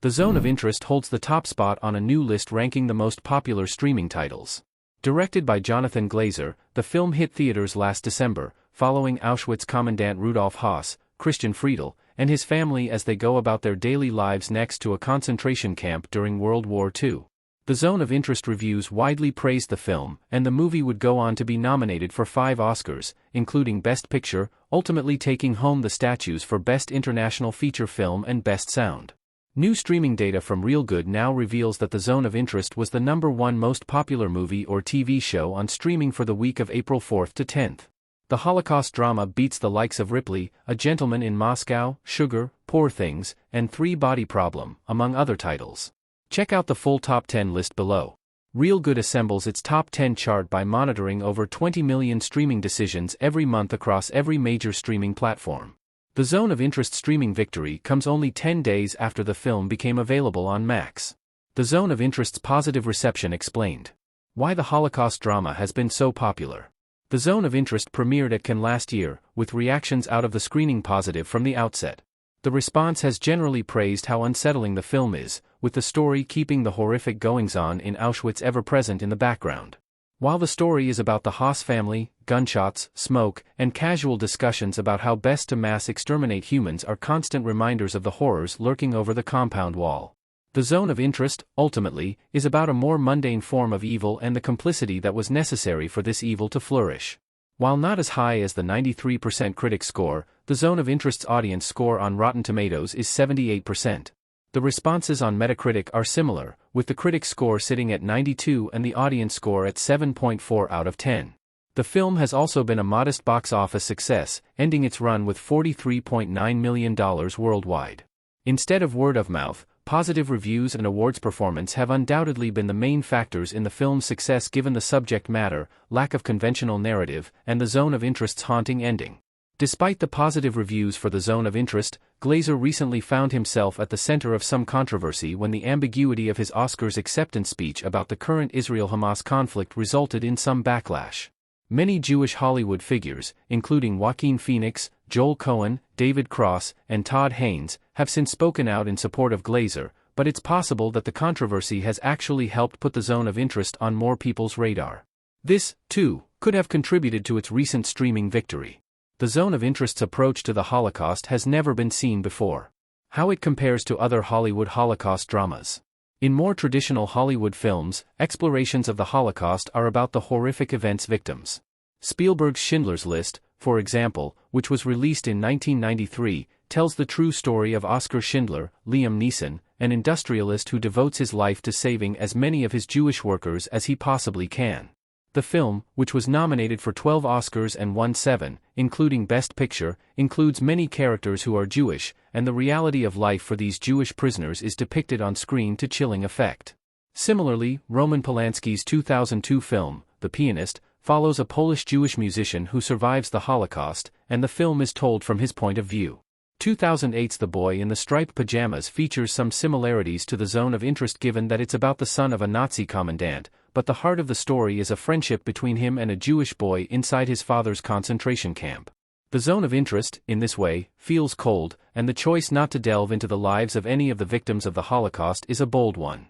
The Zone of Interest holds the top spot on a new list ranking the most popular streaming titles. Directed by Jonathan Glazer, the film hit theaters last December, following Auschwitz Commandant Rudolf Höss, Christian Friedel, and his family as they go about their daily lives next to a concentration camp during World War II. The Zone of Interest reviews widely praised the film, and the movie would go on to be nominated for 5 Oscars, including Best Picture, ultimately taking home the statues for Best International Feature Film and Best Sound. New streaming data from Reelgood now reveals that The Zone of Interest was the #1 most popular movie or TV show on streaming for the week of April 4th to 10th. The Holocaust drama beats the likes of Ripley, A Gentleman in Moscow, Sugar, Poor Things, and Three Body Problem, among other titles. Check out the full top 10 list below. Reelgood assembles its top 10 chart by monitoring over 20 million streaming decisions every month across every major streaming platform. The Zone of Interest streaming victory comes only 10 days after the film became available on Max. The Zone of Interest's positive reception explained why the Holocaust drama has been so popular. The Zone of Interest premiered at Cannes last year, with reactions out of the screening positive from the outset. The response has generally praised how unsettling the film is, with the story keeping the horrific goings-on in Auschwitz ever present in the background. While the story is about the Höss family, gunshots, smoke, and casual discussions about how best to mass exterminate humans are constant reminders of the horrors lurking over the compound wall. The Zone of Interest, ultimately, is about a more mundane form of evil and the complicity that was necessary for this evil to flourish. While not as high as the 93% critic score, The Zone of Interest's audience score on Rotten Tomatoes is 78%. The responses on Metacritic are similar, with the critic score sitting at 92 and the audience score at 7.4 out of 10. The film has also been a modest box office success, ending its run with $43.9 million worldwide. Instead of word of mouth, positive reviews and awards performance have undoubtedly been the main factors in the film's success given the subject matter, lack of conventional narrative, and The Zone of Interest's haunting ending. Despite the positive reviews for The Zone of Interest, Glazer recently found himself at the center of some controversy when the ambiguity of his Oscars acceptance speech about the current Israel-Hamas conflict resulted in some backlash. Many Jewish Hollywood figures, including Joaquin Phoenix, Joel Cohen, David Cross, and Todd Haynes, have since spoken out in support of Glazer, but it's possible that the controversy has actually helped put The Zone of Interest on more people's radar. This, too, could have contributed to its recent streaming victory. The Zone of Interest's approach to the Holocaust has never been seen before. How it compares to other Hollywood Holocaust dramas. In more traditional Hollywood films, explorations of the Holocaust are about the horrific event's victims. Spielberg's Schindler's List, for example, which was released in 1993, tells the true story of Oskar Schindler, Liam Neeson, an industrialist who devotes his life to saving as many of his Jewish workers as he possibly can. The film, which was nominated for 12 Oscars and won 7, including Best Picture, includes many characters who are Jewish, and the reality of life for these Jewish prisoners is depicted on screen to chilling effect. Similarly, Roman Polanski's 2002 film, The Pianist, follows a Polish Jewish musician who survives the Holocaust, and the film is told from his point of view. 2008's The Boy in the Striped Pajamas features some similarities to The Zone of Interest given that it's about the son of a Nazi commandant, but the heart of the story is a friendship between him and a Jewish boy inside his father's concentration camp. The Zone of Interest, in this way, feels cold, and the choice not to delve into the lives of any of the victims of the Holocaust is a bold one.